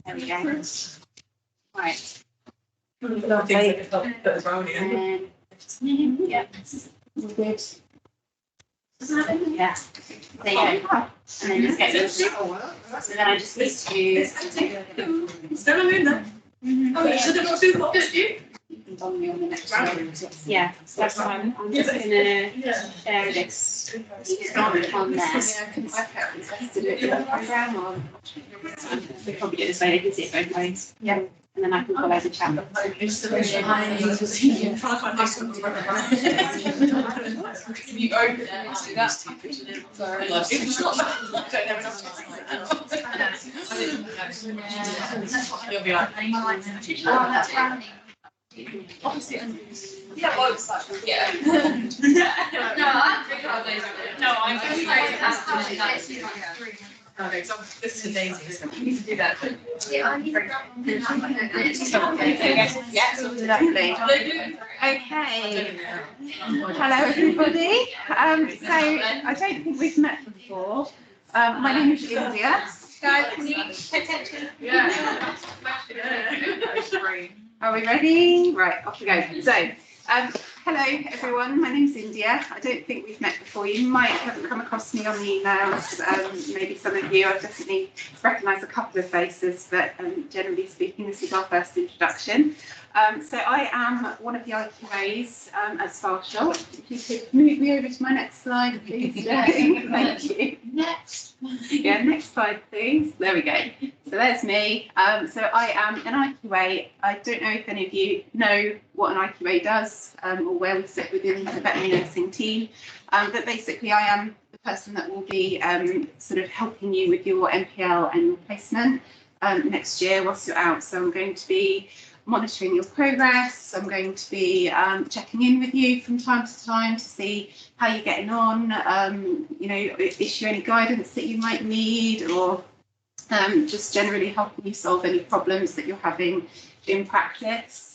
There we go. Right. Yeah. Good. Yeah. There you go. And then just get this. So then I just need to. Still in there. Oh, you should have got two copies. On me on the next one. Yeah, so that's fine. I'm just gonna share this on there. To do it in the program, or we probably do it this way. They can see it both ways. Yeah, and then I can follow the chat. You open it, do that. You'll be like, Oh, that's brownie. yeah, well, it's like, yeah. Okay, so this is Daisy. You need to do that. Yes, lovely. Okay. Hello, everybody. So I don't think we've met before. My name is India. Guys, can you pay attention? Yeah. Are we ready? Right, off we go. So, hello everyone, my name's India. I don't think we've met before. You might have come across me on the emails, maybe some of you. I've definitely recognised a couple of faces, but generally speaking, this is our first introduction. So I am one of the IQAs at Sparshot. If you could move me over to my next slide, please. Thank you. Next. Yeah, next slide, please. There we go. So there's me. So I am an IQA. I don't know if any of you know what an IQA does or where we sit within the veterinary nursing team, but basically I am the person that will be sort of helping you with your MPL and your placement next year whilst you're out. So I'm going to be monitoring your progress. I'm going to be checking in with you from time to time to see how you're getting on, you know, issue any guidance that you might need, or just generally helping you solve any problems that you're having in practice.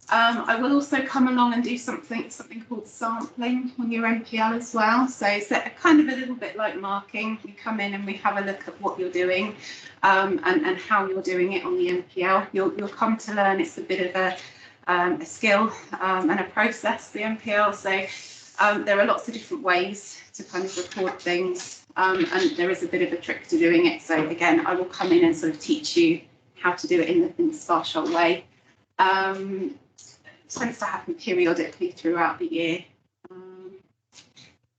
I will also come along and do something called sampling on your MPL as well. So it's kind of a little bit like marking. We come in and we have a look at what you're doing and how you're doing it on the MPL. You'll come to learn it's a bit of a skill and a process, the MPL. So there are lots of different ways to kind of record things, and there is a bit of a trick to doing it. So again, I will come in and sort of teach you how to do it in the Sparshot way. Tends to happen periodically throughout the year.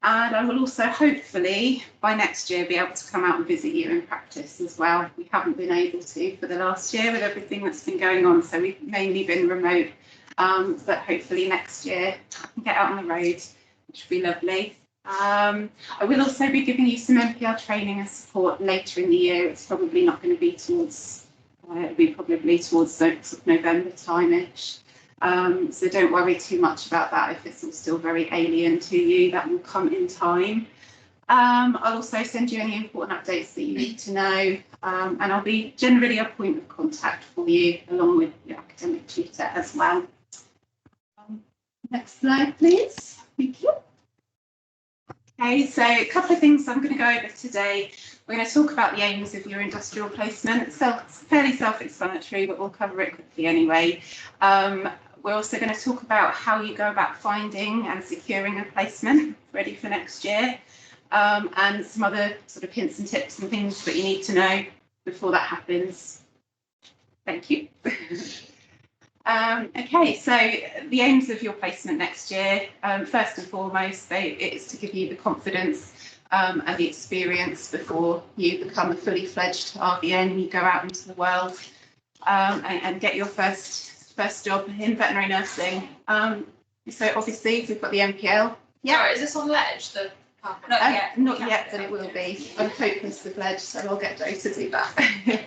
And I will also hopefully by next year be able to come out and visit you in practice as well. We haven't been able to for the last year with everything that's been going on, so we've mainly been remote, but hopefully next year I can get out on the road, which would be lovely. I will also be giving you some MPL training and support later in the year. It's probably not going to be towards, it'll be probably towards sort of November time-ish. So don't worry too much about that if it's all still very alien to you. That will come in time. I'll also send you any important updates that you need to know, and I'll be generally a point of contact for you along with your academic tutor as well. Next slide, please. Thank you. Okay, so a couple of things I'm going to go over today. We're going to talk about the aims of your industrial placement. It's fairly self-explanatory, but we'll cover it quickly anyway. We're also going to talk about how you go about finding and securing a placement ready for next year, and some other sort of hints and tips and things that you need to know before that happens. Thank you. Okay, so the aims of your placement next year, first and foremost, it is to give you the confidence and the experience before you become a fully fledged RVN, you go out into the world and get your first job in veterinary nursing. So obviously we've got the MPL. Yeah. Sorry, is this on Ledge? Not yet, but it will be. I'm hopeless with Ledge, so I'll get Joe to do that.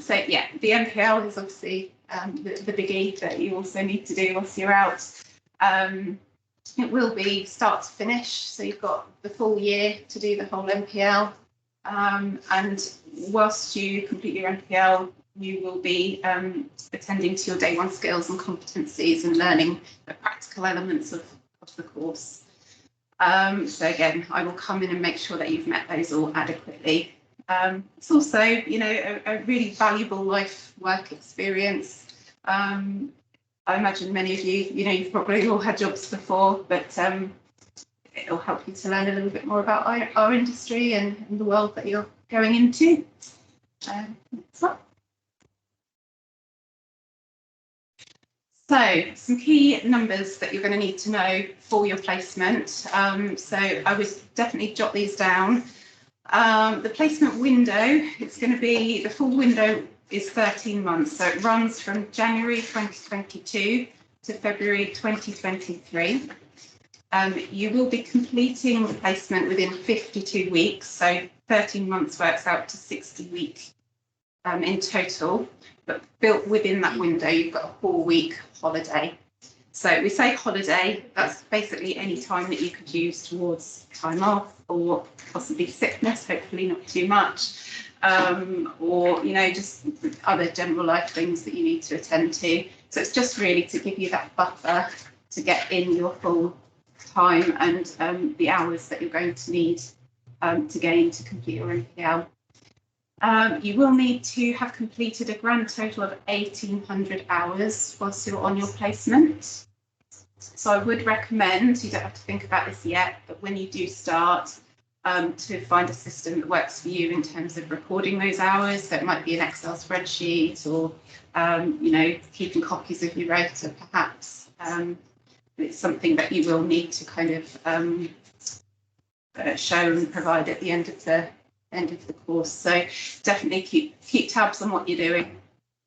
So yeah, the MPL is obviously the biggie that you also need to do whilst you're out. It will be start to finish, so you've got the full year to do the whole MPL. And whilst you complete your MPL, you will be attending to your day one skills and competencies and learning the practical elements of the course. So again, I will come in and make sure that you've met those all adequately. It's also, you know, a really valuable life work experience. I imagine many of you, you know, you've probably all had jobs before, but it'll help you to learn a little bit more about our industry and the world that you're going into. So some key numbers that you're going to need to know for your placement. So I would definitely jot these down. The placement window, it's going to be, the full window is 13 months. So it runs from January 2022 to February 2023. You will be completing the placement within 52 weeks. So 13 months works out to 60 weeks in total. But built within that window, you've got a 4-week holiday. So we say holiday, that's basically any time that you could use towards time off or possibly sickness, hopefully not too much, or, you know, just other general life things that you need to attend to. So it's just really to give you that buffer to get in your full time and the hours that you're going to need to gain to complete your NPL. You will need to have completed a grand total of 1,800 hours whilst you're on your placement. So I would recommend, you don't have to think about this yet, but when you do start, to find a system that works for you in terms of recording those hours. So it might be an Excel spreadsheet or, you know, keeping copies of your rota perhaps. It's something that you will need to kind of show and provide at the end of the course. So definitely keep tabs on what you're doing.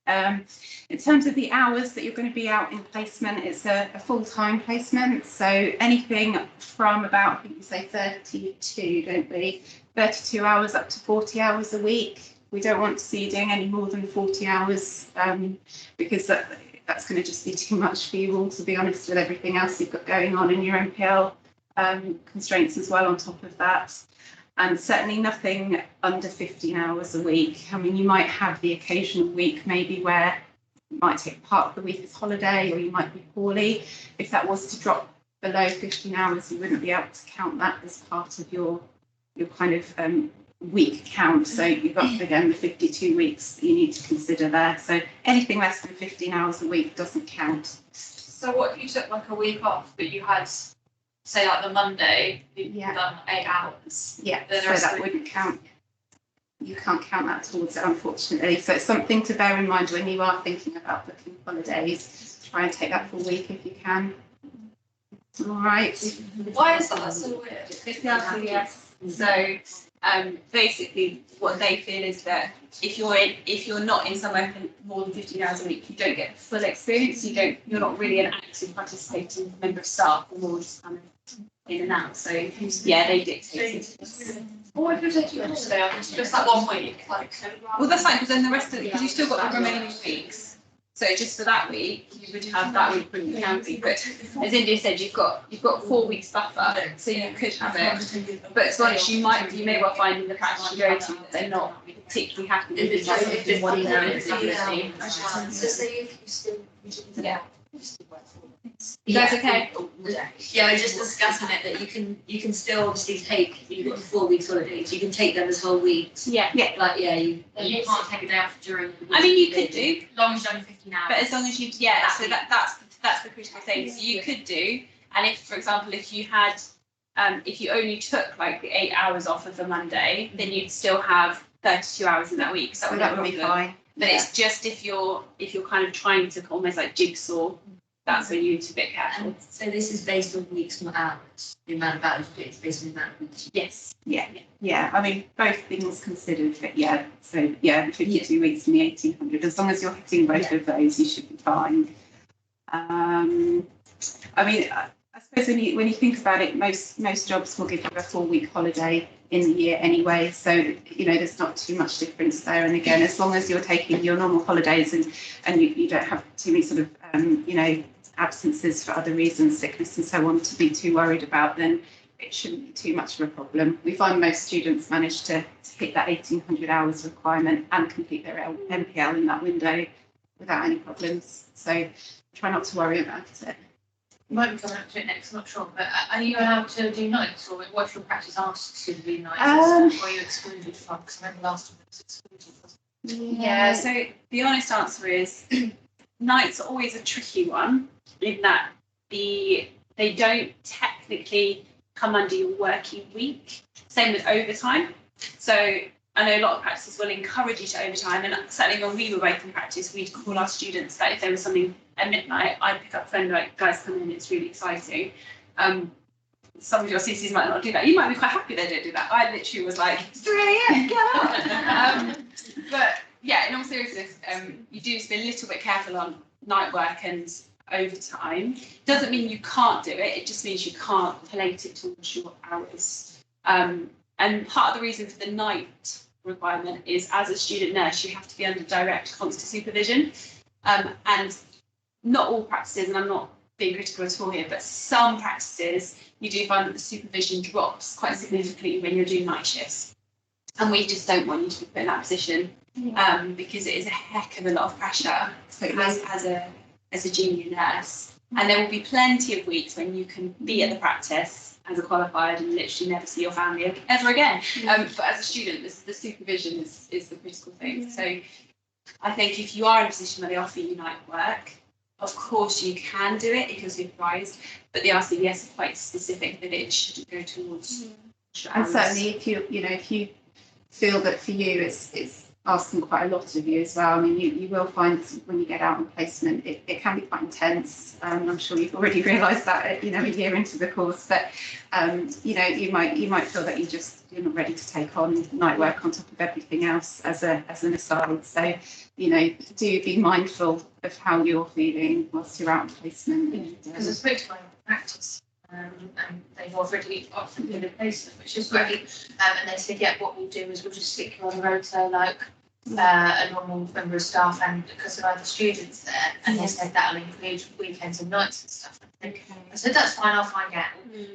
In terms of the hours that you're going to be out in placement, it's a full-time placement. So anything from about, I think we say 32, don't we? 32 hours up to 40 hours a week. We don't want to see you doing any more than 40 hours because that's going to just be too much for you all, to be honest, with everything else you've got going on in your NPL constraints as well on top of that. And certainly nothing under 15 hours a week. I mean, you might have the occasional week maybe where you might take part of the week as holiday or you might be poorly. If that was to drop below 15 hours, you wouldn't be able to count that as part of your kind of week count. So you've got, again, the 52 weeks that you need to consider there. So anything less than 15 hours a week doesn't count. So what if you took like a week off, but you had, say, like the Monday, you've done 8 hours? Yeah, so that wouldn't count. You can't count that towards it, unfortunately. So it's something to bear in mind when you are thinking about booking holidays. Try and take that full week if you can. All right. Why is that so weird? It's the answer yes. So basically what they feel is that if you're not in somewhere for more than 15 hours a week, you don't get full experience. You're not really an active participating member of staff, or more just kind of in and out. So yeah, they dictate it. Or if you're taking a holiday, just that 1 week, like. Well, that's fine, because then the rest of it, because you've still got the remaining weeks. So just for that week, you would have that week from the county. But as India said, you've got 4 weeks buffer, so you could have it. But as long as you may well find in the practice you go to that they're not particularly happy with it. Just one year. So say if you still. Yeah. That's okay. Yeah, we're just discussing it that you can still obviously take, you've got 4 weeks holidays, you can take them as whole weeks. Yeah. Like you can't take a day off during the week. I mean, you could do, As long as you're under 15 hours. but as long as you, yeah. So that's the critical thing. So you could do, and if, for example, if you had, if you only took like the 8 hours off of the Monday, then you'd still have 32 hours in that week. So that would be fine. But it's just if you're kind of trying to almost like jigsaw, that's when you need to be careful. And so this is based on weeks, not hours. The amount of hours you do is based on the amount of weeks. Yes. Yeah. I mean, both things considered, but yeah. So yeah, the 52 weeks and the 1,800. As long as you're hitting both of those, you should be fine. I mean, I suppose when you think about it, most jobs will give you a 4-week holiday in the year anyway. So you know, there's not too much difference there. And again, as long as you're taking your normal holidays and you don't have too many sort of you know, absences for other reasons, sickness and so on, to be too worried about, then it shouldn't be too much of a problem. We find most students manage to hit that 1,800 hours requirement and complete their NPL in that window without any problems. So try not to worry about it. Might be coming up to it next, I'm not sure, but are you allowed to do nights, or what if your practice asks you to do nights, or are you excluded from, because I remember last time it was excluded, wasn't Yeah, so the honest answer is nights are always a tricky one in that they don't technically come under your working week. Same with overtime. So I know a lot of practices will encourage you to overtime, and certainly when we were both in practice, we'd call our students that if there was something at midnight, I'd pick up the phone like, guys, come in, it's really exciting. Some of your CCs might not do that. You might be quite happy they don't do that. I literally was like, it's 3 a.m, get up. But yeah, in all seriousness, you do need to be a little bit careful on night work and overtime. Doesn't mean you can't do it, it just means you can't collate it towards your hours. And part of the reason for the night requirement is, as a student nurse, you have to be under direct constant supervision. And not all practices, and I'm not being critical at all here, but some practices, you do find that the supervision drops quite significantly when you're doing night shifts. And we just don't want you to be put in that position, because it is a heck of a lot of pressure as a junior nurse. And there will be plenty of weeks when you can be at the practice as a qualified and literally never see your family ever again. But as a student, the supervision is the critical thing. So I think if you are in a position where they offer you night work, of course you can do it if you're supervised, but the RCVS is quite specific that it shouldn't go towards your And hours. certainly if you feel that for you it's asking quite a lot of you as well. I mean, you will find when you get out on placement, it can be quite intense. I'm sure you've already realised that, a year into the course, but you might feel that you're not ready to take on night work on top of everything else as an aside. So, do be mindful of how you're feeling whilst you're out on placement. Because I spoke to my practice, and they've already offered me a placement, which is great. And they said, yeah, what we'll do is we'll just stick you on the rota like a normal member of staff, and because of other students there. And they said that'll include weekends and nights and stuff. I said, that's fine, I'll find out.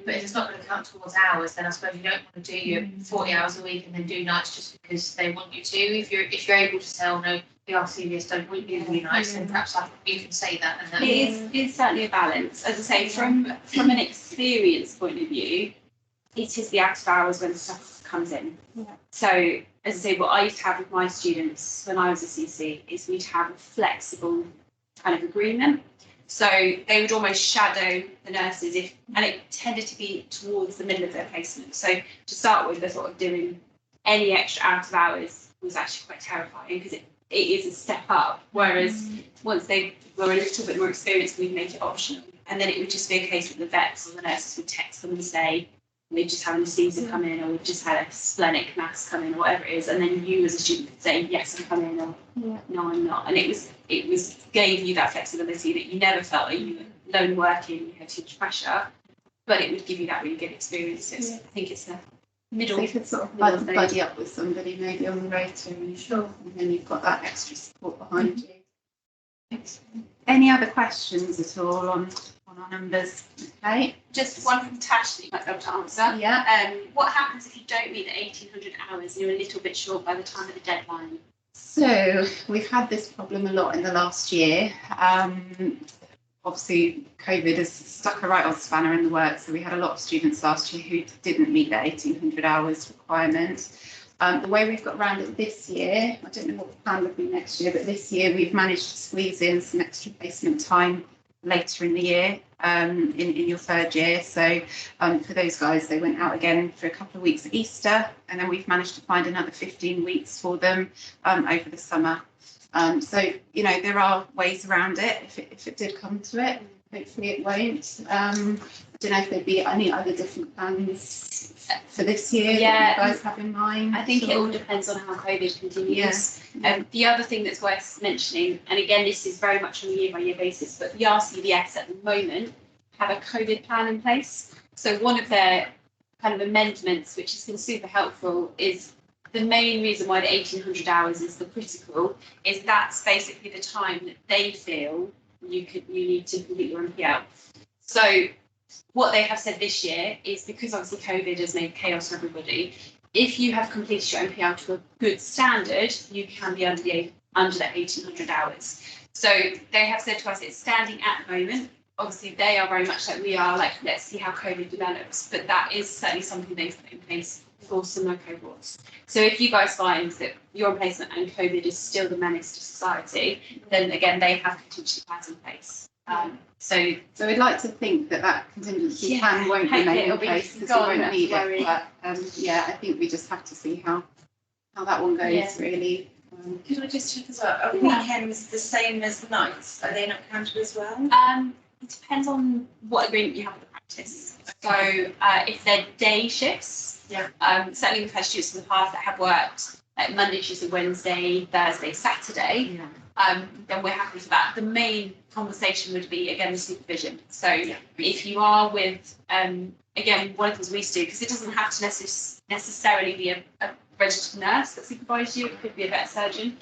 But if it's not going to count towards hours, then I suppose you don't want to do your 40 hours a week and then do nights just because they want you to. If you're able to say, oh no, the RCVS don't want you to do nights, then perhaps you can say that. And then It's certainly a balance. As I say, from an experience point of view, it is the out of hours when stuff comes in. So, as I say, what I used to have with my students when I was a CC is we'd have a flexible kind of agreement. So they would almost shadow the nurses and it tended to be towards the middle of their placement. So to start with, the thought of doing any extra out of hours was actually quite terrifying because it is a step up. Whereas once they were a little bit more experienced, we'd make it optional. And then it would just be a case that the vets or the nurses would text them and say, we've just had an anesthesia come in, or we've just had a splenic mass come in, or whatever it is. And then you as a student could say, yes, I'm coming, or no, I'm not. And it gave you that flexibility that you never felt like you were lone working, you had too much pressure, but it would give you that really good experience. I think it's a middle. So you could sort of buddy up with somebody maybe on the rotor, and then you've got that extra support behind you. Any other questions at all on our numbers? Okay. Just one from Tash that you might be able to answer. Yeah. What happens if you don't meet the 1,800 hours and you're a little bit short by the time of the deadline? So we've had this problem a lot in the last year. Obviously, COVID has stuck a right old spanner in the works. So we had a lot of students last year who didn't meet their 1,800 hours requirement. The way we've got around it this year, I don't know what the plan would be next year, but this year we've managed to squeeze in some extra placement time later in the year, in your third year. So for those guys, they went out again for a couple of weeks at Easter, and then we've managed to find another 15 weeks for them over the summer. So, there are ways around it if it did come to it. Hopefully it won't. I don't know if there'd be any other different plans for this year that you guys have in mind. I think it all depends on how COVID continues. The other thing that's worth mentioning, and again, this is very much on a year-by-year basis, but the RCVS at the moment have a COVID plan in place. So one of their kind of amendments, which has been super helpful, is the main reason why the 1,800 hours is the critical, is that's basically the time that they feel you need to complete your MPL. So what they have said this year is, because obviously COVID has made chaos for everybody, if you have completed your MPL to a good standard, you can be under the 1,800 hours. So they have said to us it's standing at the moment obviously they are very much like we are, like let's see how COVID develops, but that is certainly something they've put in place for similar cohorts. So if you guys find that your replacement and COVID is still the menace to society, then again they have contingency plans in place. So we'd like to think that contingency Yeah, plan won't hopefully remain it'll in be place because we gone, won't need worry. it. But yeah, I think we just have to see how that one goes Yeah. really. Could I just check as well, are Yeah. weekends the same as nights, are they not counted as well? it depends on what agreement you have with the practice. So if they're day shifts, certainly we've had students in the past that have worked like Monday, Tuesday, Wednesday, Thursday, Saturday, then we're happy for that. The main conversation would be, again, the supervision. So if you are with, again, one of the things we used to do, because it doesn't have to necessarily be a registered nurse that supervises you, it could be a vet surgeon.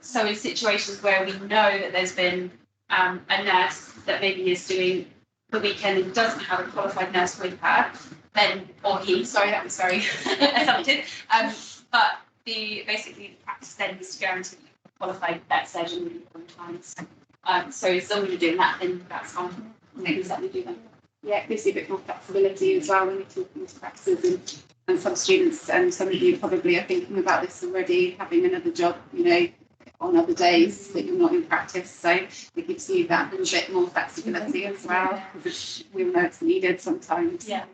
So in situations where we know that there's been a nurse that maybe is doing the weekend and doesn't have a qualified nurse with her, then, or he, sorry, that was very assumptive, but basically the practice then needs to guarantee a qualified vet surgeon with you sometimes. So as long as you're doing that, then that's fine. We can certainly do that. Yeah, it gives you a bit more flexibility as well when you're talking to practices and some students, and some of you probably are thinking about this already, having another job, on other days that you're not in practice. So it gives you that little bit more flexibility as well, because we know it's needed sometimes. Yeah.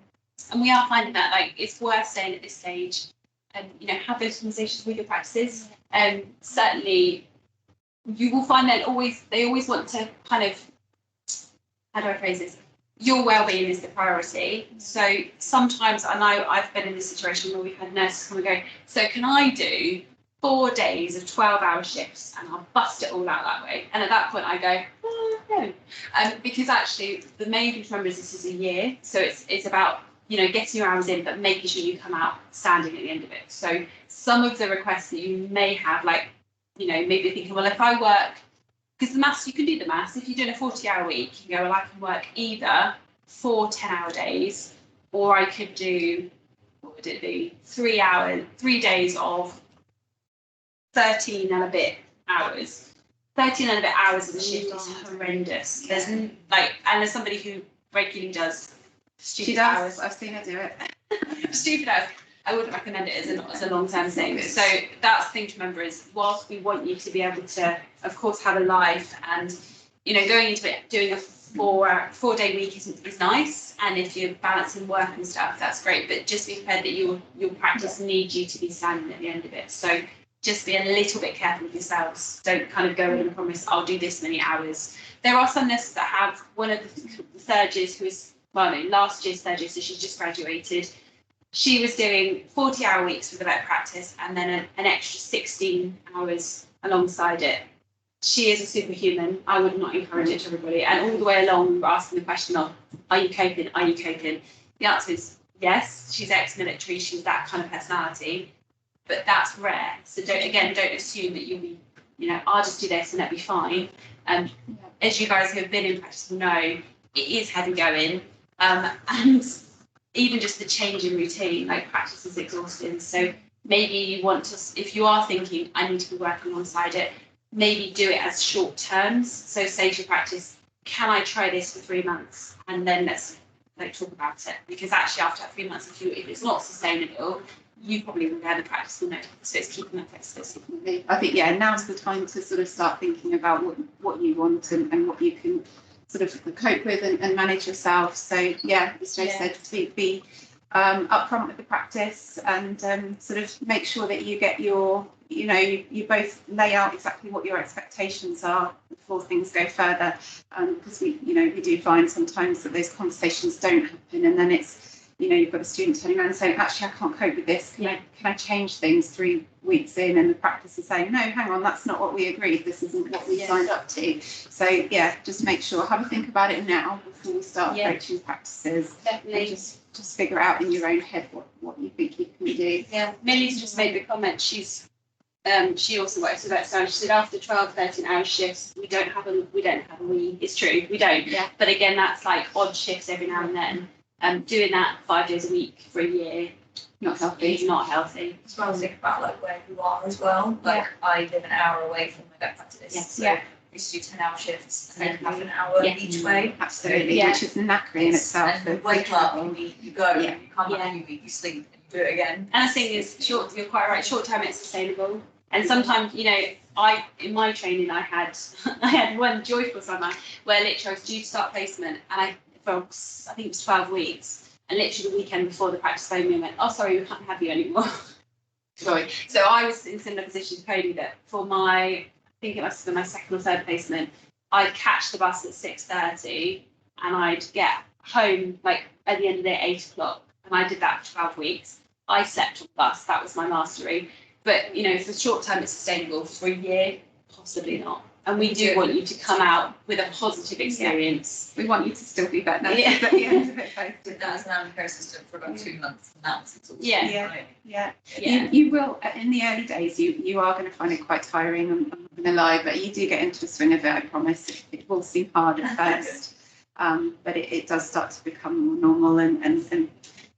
And we are finding that it's worth staying at this stage and have those conversations with your practices. Certainly you will find that they always want to kind of, how do I phrase this? Your well-being is the priority. So sometimes I know I've been in this situation where we've had nurses come and go, so can I do 4 days of 12-hour shifts and I'll bust it all out that way? And at that point I go, no. Because actually the main thing to remember is this is a year. So it's about, getting your hours in, but making sure you come out standing at the end of it. So some of the requests that you may have, maybe you're thinking, well, if I work, because the maths, you can do the maths. If you're doing a 40-hour week, you go, well, I can work either 4 10-hour days, or I could do, what would it be, 3 days of 13 and a bit hours. 13 and a bit hours of the shift is horrendous. There's and as somebody who regularly does stupid hours, I've seen her do it. stupid hours, I wouldn't recommend it as a long-term thing. So that's the thing to remember is, whilst we want you to be able to, of course, have a life, and going into it, doing a 4-day week is nice, and if you're balancing work and stuff, that's great. But just be prepared that your practice needs you to be standing at the end of it. So just be a little bit careful with yourselves. Don't kind of go in and promise I'll do this many hours. There are some nurses that have one of the third years who is last year's third year, so she's just graduated. She was doing 40-hour weeks with the vet practice and then an extra 16 hours alongside it. She is a superhuman. I would not encourage it to everybody. And all the way along, we were asking the question of, are you coping? Are you coping? The answer is yes. She's ex-military. She's that kind of personality. But that's rare. So don't assume that you'll be, I'll just do this and that'll be fine. As you guys who have been in practice will know, it is heavy going. And even just the change in routine, practice is exhausting. So maybe you want to, if you are thinking, I need to be working alongside it, maybe do it as short terms. So say to your practice, can I try this for 3 months? And then let's talk about it. Because actually after that 3 months, if it's not sustainable, you probably will the practice will know. So it's keeping that flexibility. I think, now's the time to sort of start thinking about what you want and what you can sort of cope with and manage yourself. So as Jo said, to be upfront with the practice and sort of make sure that you get your, you both lay out exactly what your expectations are before things go further. Because we do find sometimes that those conversations don't happen, and then it's, you've got a student turning around and saying, actually, I can't cope with this. Can I change things 3 weeks in? And the practice is saying, no, hang on, that's not what we agreed. This isn't what we signed up to. So, just make sure, have a think about it now before we start approaching practices. Definitely. And just figure out in your own head what you think you can do. Yeah, Millie's just made the comment. She also works with that. So she said after 12, 13-hour shifts, we don't have a week. It's true, we don't. Yeah. But again, that's odd shifts every now and then. Doing that 5 days a week for a year, Not healthy. is not healthy. As well as think about where you are as well. I live an hour away from my vet practice. Yes. So is to do 10-hour shifts and then have an hour Yeah. each way. Absolutely, Yeah. which is knackering in itself. And you wake up, you go, Yeah. you come Yeah. home, you sleep, and you do it again. And the thing is, you're quite right, short term it's sustainable. And sometimes, you know, in my training, I had one joyful summer where literally I was due to start placement and I think it was 12 weeks. And literally the weekend before the practice phoned me and went, oh, sorry, we can't have you anymore. Sorry. So I was in a similar position to Cody that for I think it must have been my second or third placement, I'd catch the bus at 6:30 and I'd get home like at the end of the day, 8 o'clock. And I did that for 12 weeks. I slept on the bus, that was my mastery. But, you know, for short term, it's sustainable. For a year, possibly not. And we do want you to come out with a positive experience. We want you to still be better Yeah. at the end of it. Did that as an animal care assistant for about 2 months, and that was exhausting. Yeah. Yeah. Right. Yeah. Yeah. You will, in the early days, you are going to find it quite tiring, I'm not going to lie, but you do get into the swing of it, I promise. It will seem hard at first, but it does start to become more normal and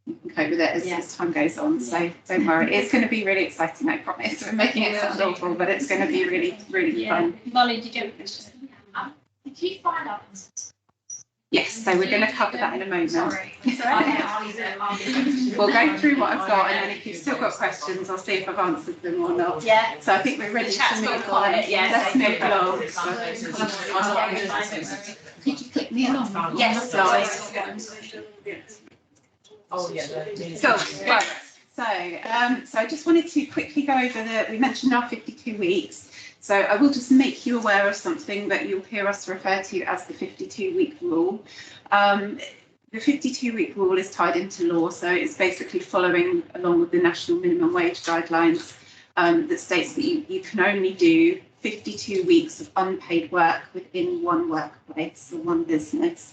you can cope with it as time goes on. So don't worry, it's going to be really exciting, I promise. We're making it sound awful, but it's going to be really, really fun. Molly, did you have a question? Did you find out? Yes, so we're going to cover that in a moment. Sorry. It's all right. We'll go through what I've got, and then if you've still got questions, I'll see if I've answered them or not. Yeah. So I think we're ready The to chat's move gone on. quiet, yeah, Let's so- move along. Could you click me along? Yes. Sorry. Oh, yeah. So, right. So I just wanted to quickly go over we mentioned our 52 weeks. So I will just make you aware of something that you'll hear us refer to as the 52-week rule. The 52-week rule is tied into law, so it's basically following along with the national minimum wage guidelines that states that you can only do 52 weeks of unpaid work within one workplace or one business,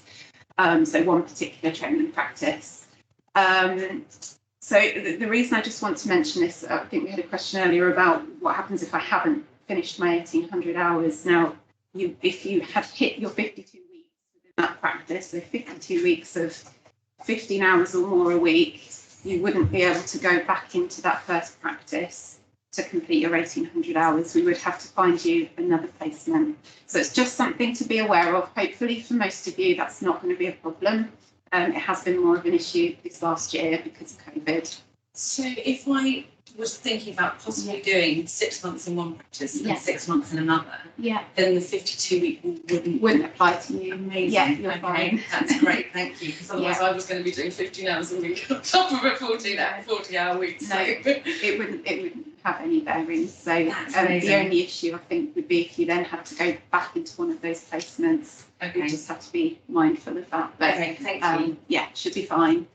so one particular training practice. So the reason I just want to mention this, I think we had a question earlier about what happens if I haven't finished my 1,800 hours. Now, if you have hit your 52 weeks within that practice, so 52 weeks of 15 hours or more a week, you wouldn't be able to go back into that first practice to complete your 1,800 hours. We would have to find you another placement. So it's just something to be aware of. Hopefully for most of you, that's not going to be a problem. It has been more of an issue this last year because of COVID. So if I was thinking about possibly doing 6 months in one practice and Yeah. 6 months in another, Yeah. then the 52-week wouldn't. Wouldn't apply to you. Amazing. Yeah, you're Okay, fine. That's great, thank you. Because otherwise I was going to be doing 15 hours a week on top of a 40-hour week. So. No. It wouldn't have any bearing. So That's the amazing. only issue I think would be if you then had to go back into one of those placements. You Okay. just have to be mindful of that. But Okay, thank you. yeah, should be fine.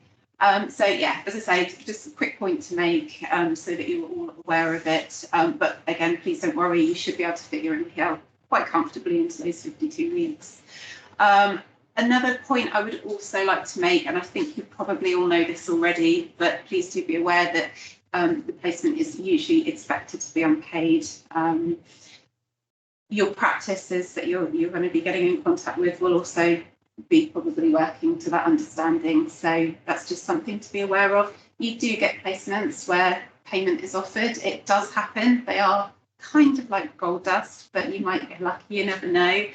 So yeah, as I say, just a quick point to make so that you're all aware of it. But again, please don't worry, you should be able to fit your MPL quite comfortably into those 52 weeks. Another point I would also like to make, and I think you probably all know this already, but please do be aware that the placement is usually expected to be unpaid. Your practices that you're going to be getting in contact with will also be probably working to that understanding. So that's just something to be aware of. You do get placements where payment is offered. It does happen. They are kind of like gold dust, but you might get lucky, you never know.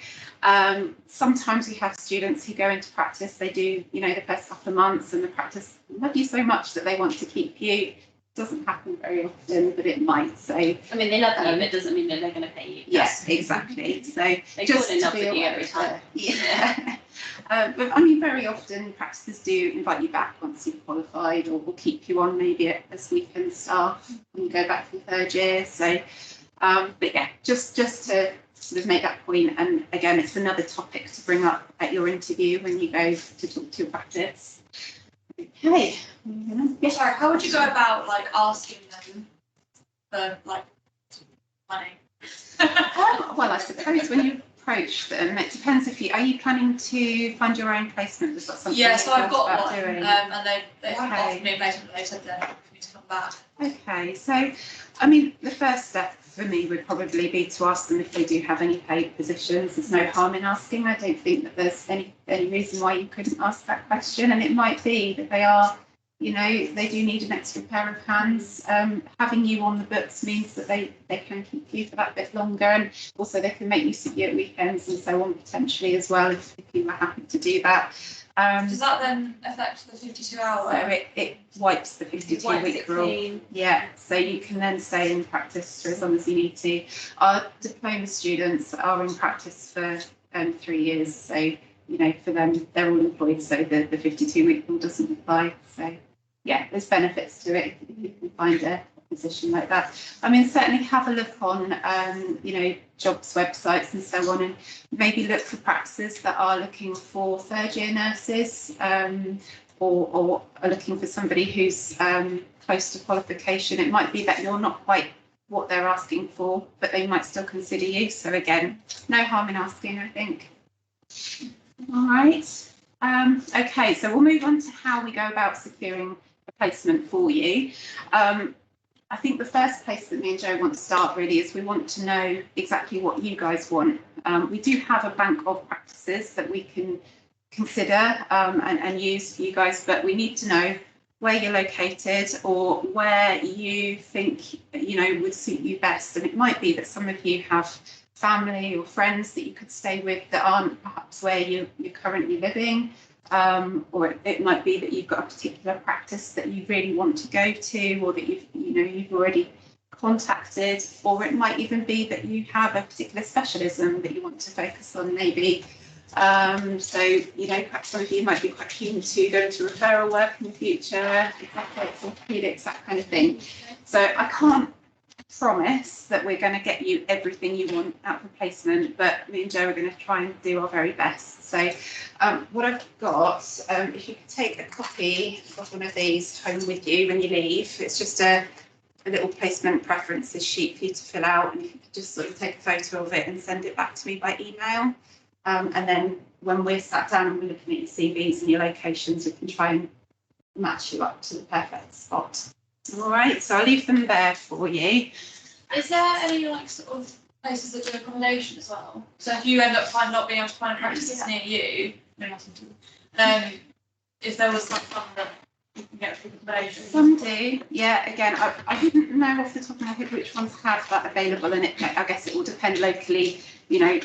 Sometimes we have students who go into practice, they do, the first couple of months and the practice love you so much that they want to keep you. Doesn't happen very often, but it might. So I mean, they love you, but it doesn't mean that they're going to pay you. yes, exactly. So They just fall in to love be with you aware every of time. it. Yeah. But I mean, very often practices do invite you back once you've qualified, or will keep you on maybe as weekend staff when you go back for third year. So, but yeah, just to sort of make that point. And again, it's another topic to bring up at your interview when you go to talk to your practice. Okay. Yes. Sorry, how would you go about asking them for money? Well, I suppose when you approach them, it depends are you planning to find your own placement? Is that something Yeah, so you've I've thought got about one, doing? and they haven't Okay. offered me a placement, but they said they're happy for me to come back. Okay, so I mean, the first step for me would probably be to ask them if they do have any paid positions. There's no harm in asking. I don't think that there's any reason why you couldn't ask that question, and it might be that they are you know, they do need an extra pair of hands. Having you on the books means that they can keep you for that bit longer, and also they can make use of you at weekends and so on potentially as well if you were happy to do that. Does that then affect the 52-hour? So it wipes the 52-week rule. Yeah, so you can then stay in practice for as long as you need to. Our diploma students are in practice for 3 years, so you know, for them they're all employed, so the 52-week rule doesn't apply. So yeah, there's benefits to it if you can find a position like that. I mean, certainly have a look on you know, jobs websites and so on, and maybe look for practices that are looking for third-year nurses, or are looking for somebody who's close to qualification. It might be that you're not quite what they're asking for, but they might still consider you. So again, no harm in asking, I think. All right. Okay, so we'll move on to how we go about securing a placement for you. I think the first place that me and Jo want to start really is we want to know exactly what you guys want. We do have a bank of practices that we can consider and use for you guys, but we need to know where you're located or where you think, you know, would suit you best. And it might be that some of you have family or friends that you could stay with that aren't perhaps where you're currently living. Or it might be that you've got a particular practice that you really want to go to, or that you've already contacted, or it might even be that you have a particular specialism that you want to focus on, maybe. So you know, perhaps some of you might be quite keen to go into referral work in the future, executive, orthopedics, that kind of thing. So I can't promise that we're going to get you everything you want out of a placement, but me and Jo are going to try and do our very best. So what I've got, if you could take a copy of one of these home with you when you leave, it's just a little placement preferences sheet for you to fill out, and if you could just sort of take a photo of it and send it back to me by email. And then when we're sat down and we're looking at your CVs and your locations, we can try and match you up to the perfect spot. All right, so I'll leave them there for you. Is there any like sort of places that do accommodation as well? So if you end up not being able to find a practice that's near you, if there was some fun that you can get through accommodation. Some do, yeah. Again, I wouldn't know off the top of my head which ones have that available, and I guess it will depend locally, you know,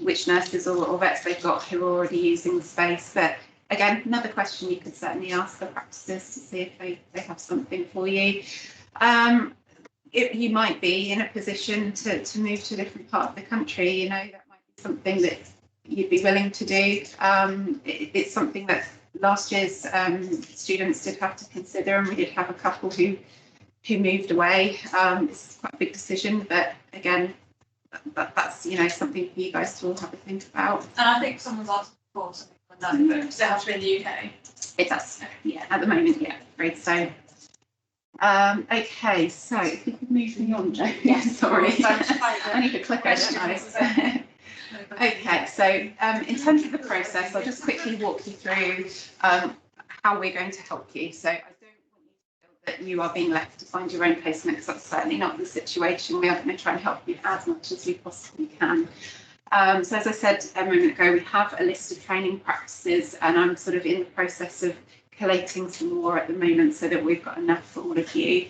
which nurses or vets they've got who are already using the space. But again, another question you could certainly ask the practices to see if they have something for you. You might be in a position to move to a different part of the country, you know, that might be something that you'd be willing to do. It's something that last year's students did have to consider, and we did have a couple who moved away. It's quite a big decision, but again, that's, you know, something for you guys to all have a think about. And I think someone's asked before something like that, but does it have to be in the UK? It does, yeah, at the moment, yeah, afraid so. Okay, so if you could move me on, Jo. Yeah, sorry. I need to click over, don't I? Okay, so in terms of the process, I'll just quickly walk you through how we're going to help you. So I don't want you to feel that you are being left to find your own placement, because that's certainly not the situation. We are going to try and help you as much as we possibly can. So as I said a moment ago, we have a list of training practices, and I'm sort of in the process of collating some more at the moment so that we've got enough for all of you.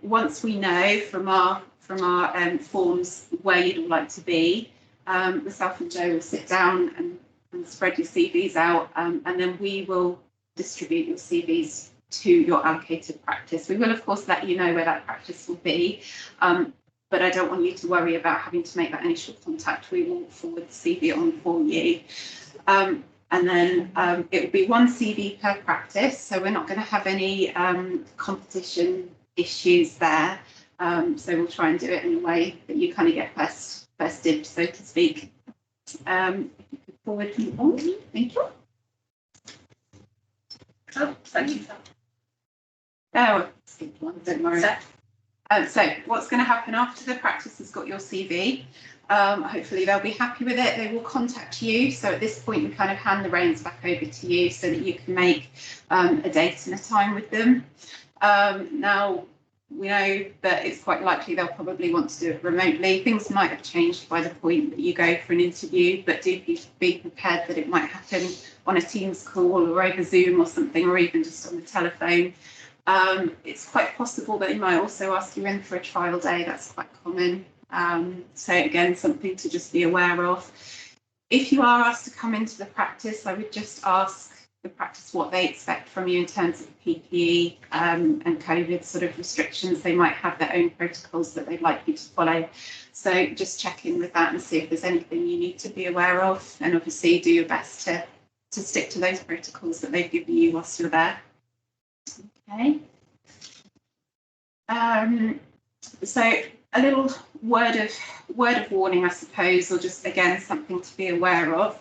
Once we know from our forms where you'd all like to be, myself and Jo will sit down and spread your CVs out, and then we will distribute your CVs to your allocated practice. We will, of course, let you know where that practice will be, but I don't want you to worry about having to make that initial contact. We will forward the CV on for you. And then it will be one CV per practice, so we're not going to have any competition issues there. So we'll try and do it in a way that you kind of get first dibs, so to speak. If you could forward me on, thank you. Oh, thank you. Oh, skip one, don't worry. So what's going to happen after the practice has got your CV? Hopefully they'll be happy with it. They will contact you. So at this point, we kind of hand the reins back over to you so that you can make a date and a time with them. Now, we know that it's quite likely they'll probably want to do it remotely. Things might have changed by the point that you go for an interview, but do be prepared that it might happen on a Teams call or over Zoom or something, or even just on the telephone. It's quite possible that they might also ask you in for a trial day. That's quite common. So again, something to just be aware of. If you are asked to come into the practice, I would just ask the practice what they expect from you in terms of PPE and COVID sort of restrictions. They might have their own protocols that they'd like you to follow. So just check in with that and see if there's anything you need to be aware of, and obviously do your best to stick to those protocols that they've given you whilst you're there. Okay. So a little word of warning, I suppose, or just again something to be aware of.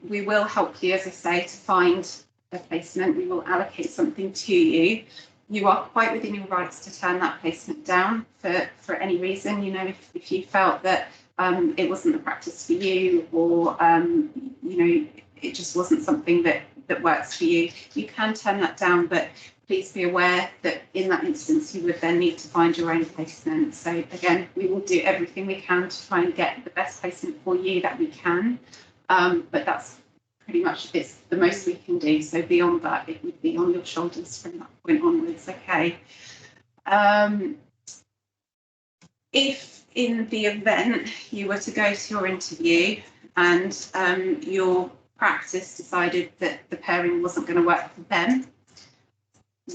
We will help you, as I say, to find a placement. We will allocate something to you. You are quite within your rights to turn that placement down for any reason. You know, if you felt that it wasn't the practice for you, or you know, it just wasn't something that works for you, you can turn that down. But please be aware that in that instance, you would then need to find your own placement. So again, we will do everything we can to try and get the best placement for you that we can. But that's pretty much it's the most we can do. So beyond that, it would be on your shoulders from that point onwards. Okay. If in the event you were to go to your interview and your practice decided that the pairing wasn't going to work for them,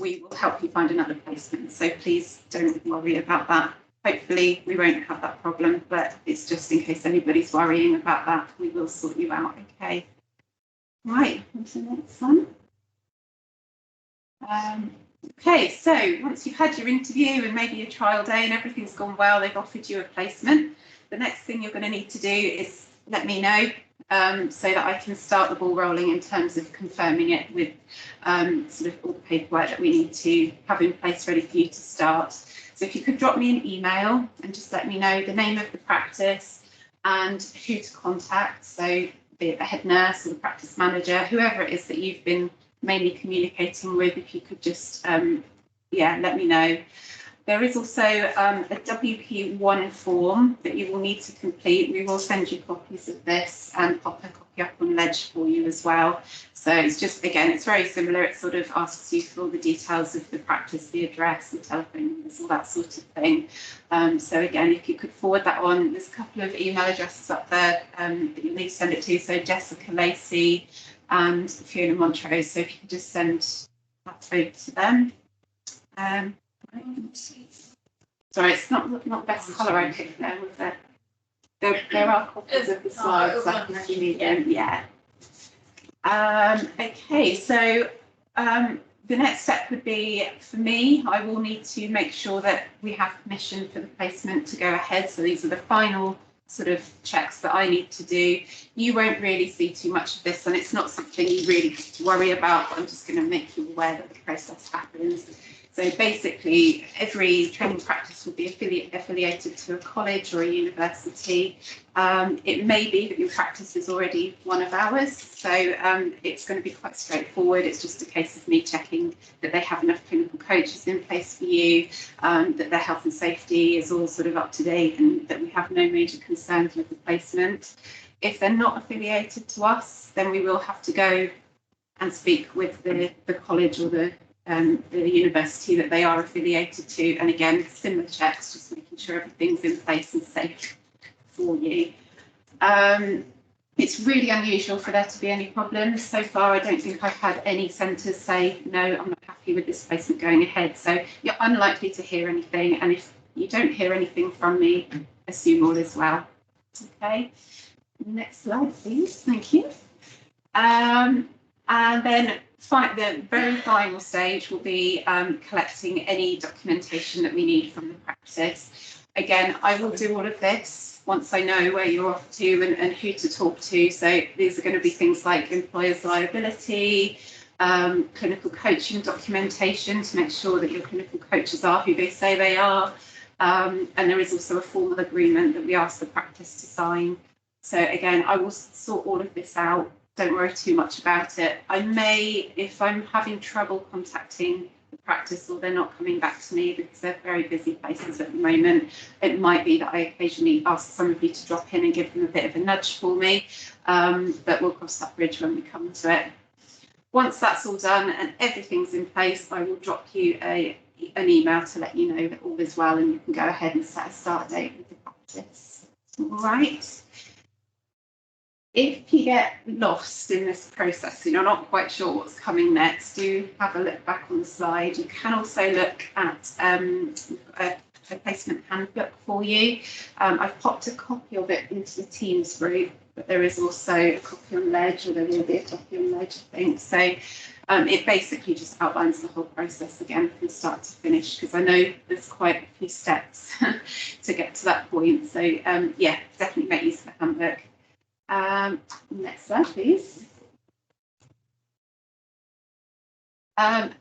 we will help you find another placement. So please don't worry about that. Hopefully we won't have that problem, but it's just in case anybody's worrying about that, we will sort you out. Okay. Right, on to the next one. Okay, so once you've had your interview and maybe your trial day and everything's gone well, they've offered you a placement, the next thing you're going to need to do is let me know so that I can start the ball rolling in terms of confirming it with sort of all the paperwork that we need to have in place ready for you to start. So if you could drop me an email and just let me know the name of the practice and who to contact, so be it the head nurse or the practice manager, whoever it is that you've been mainly communicating with, if you could just let me know. There is also a WP1 form that you will need to complete. We will send you copies of this and pop a copy up on Ledge for you as well. So it's just, again, it's very similar. It sort of asks you for all the details of the practice, the address, the telephone numbers, all that sort of thing. So again, if you could forward that on, there's a couple of email addresses up there that you'll need to send it to. So Jessica Lacey and Fiona Montrose. So if you could just send that over to them. Sorry, it's not the best colour I picked there, was it? There are copies of the slides if you need them. Yeah. Okay, so the next step would be, for me, I will need to make sure that we have permission for the placement to go ahead. So these are the final sort of checks that I need to do. You won't really see too much of this, and it's not something you really have to worry about, but I'm just going to make you aware that the process happens. So basically, every training practice will be affiliated to a college or a university. It may be that your practice is already one of ours, so it's going to be quite straightforward. It's just a case of me checking that they have enough clinical coaches in place for you, that their health and safety is all sort of up to date, and that we have no major concerns with the placement. If they're not affiliated to us, then we will have to go and speak with the college or the university that they are affiliated to, and again, similar checks, just making sure everything's in place and safe for you. It's really unusual for there to be any problems. So far, I don't think I've had any centres say, no, I'm not happy with this placement going ahead. So you're unlikely to hear anything, and if you don't hear anything from me, assume all is well. Okay, next slide, please. Thank you. And then the very final stage will be collecting any documentation that we need from the practice. Again, I will do all of this once I know where you're off to and who to talk to. So these are going to be things like employer's liability, clinical coaching documentation to make sure that your clinical coaches are who they say they are. And there is also a formal agreement that we ask the practice to sign. So again, I will sort all of this out. Don't worry too much about it. I may, if I'm having trouble contacting the practice, or they're not coming back to me because they're very busy places at the moment. It might be that I occasionally ask some of you to drop in and give them a bit of a nudge for me, but we'll cross that bridge when we come to it. Once that's all done and everything's in place, I will drop you an email to let you know that all is well and you can go ahead and set a start date with the practice. All right. If you get lost in this process and you're not quite sure what's coming next, do have a look back on the slide. You can also look at a placement handbook for you. I've popped a copy of it into the Teams group, but there is also a copy on Ledge, or there will be a copy on Ledge, I think. So it basically just outlines the whole process again from start to finish, because I know there's quite a few steps to get to that point. So yeah, definitely make use of the handbook. Next slide, please. I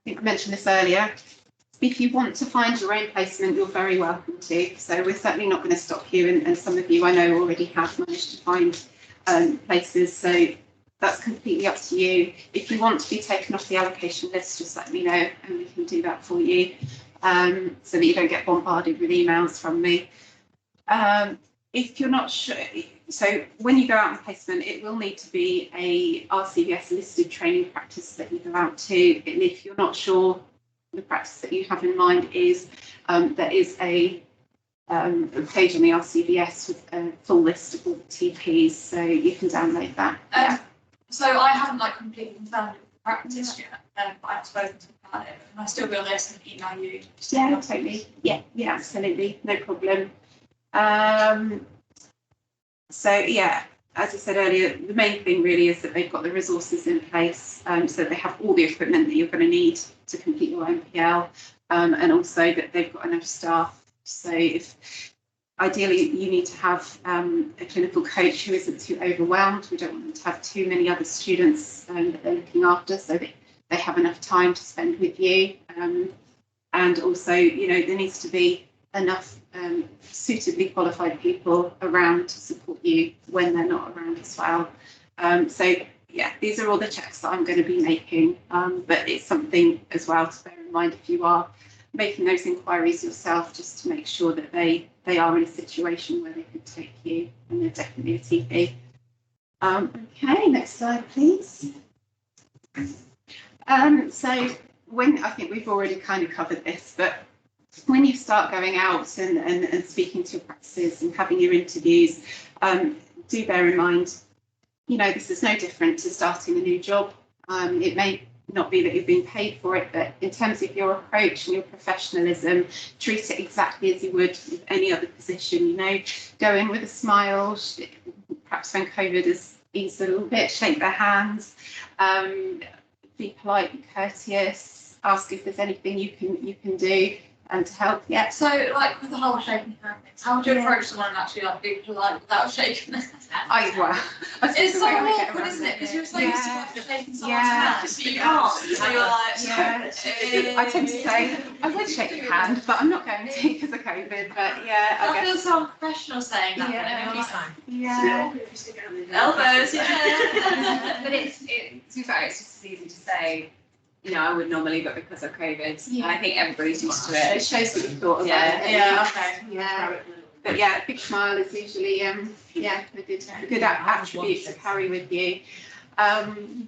think I mentioned this earlier. If you want to find your own placement, you're very welcome to. So we're certainly not going to stop you, and some of you I know already have managed to find places. So that's completely up to you. If you want to be taken off the allocation list, just let me know and we can do that for you, so that you don't get bombarded with emails from me. If you're not sure, so when you go out on placement, it will need to be a RCVS listed training practice that you go out to. And if you're not sure, the practice that you have in mind is there is a page on the RCVS with a full list of all the TPs, so you can download that. So I haven't completely confirmed the practice yet, but I've spoken to them about it, and I still be on this and email you. Yeah, totally. Yeah, absolutely, no problem. So yeah, as I said earlier, the main thing really is that they've got the resources in place, so they have all the equipment that you're going to need to complete your MPL, and also that they've got enough staff. So if ideally you need to have a clinical coach who isn't too overwhelmed. We don't want them to have too many other students that they're looking after, so that they have enough time to spend with you. And also, there needs to be enough suitably qualified people around to support you when they're not around as well. So yeah, these are all the checks that I'm going to be making, but it's something as well to bear in mind if you are making those inquiries yourself, just to make sure that they are in a situation where they could take you, and they're definitely a TP. Okay, next slide, please. So when, I think we've already kind of covered this, but when you start going out and speaking to your practices and having your interviews, do bear in mind, this is no different to starting a new job. It may not be that you've been paid for it, but in terms of your approach and your professionalism, treat it exactly as you would with any other position. Go in with a smile, perhaps when COVID has eased a little bit, shake their hands, be polite, be courteous, ask if there's anything you can do and to help. Yeah. So with the whole shaking hands, how would you approach someone and actually being polite without shaking their hand? It's so awkward, isn't it? Because you're so used to shaking someone's hand, but you can't. So you're I tend to say I would shake your hand, but I'm not going to because of COVID. But yeah, I feel so unprofessional saying that. Yeah. Elbows. Yeah. But it's to be fair, it's just as easy to say, I would normally, but because of COVID, and I think everybody's used to it. It shows that you thought about it. Yeah. But yeah, a big smile is usually a good attribute to carry with you. And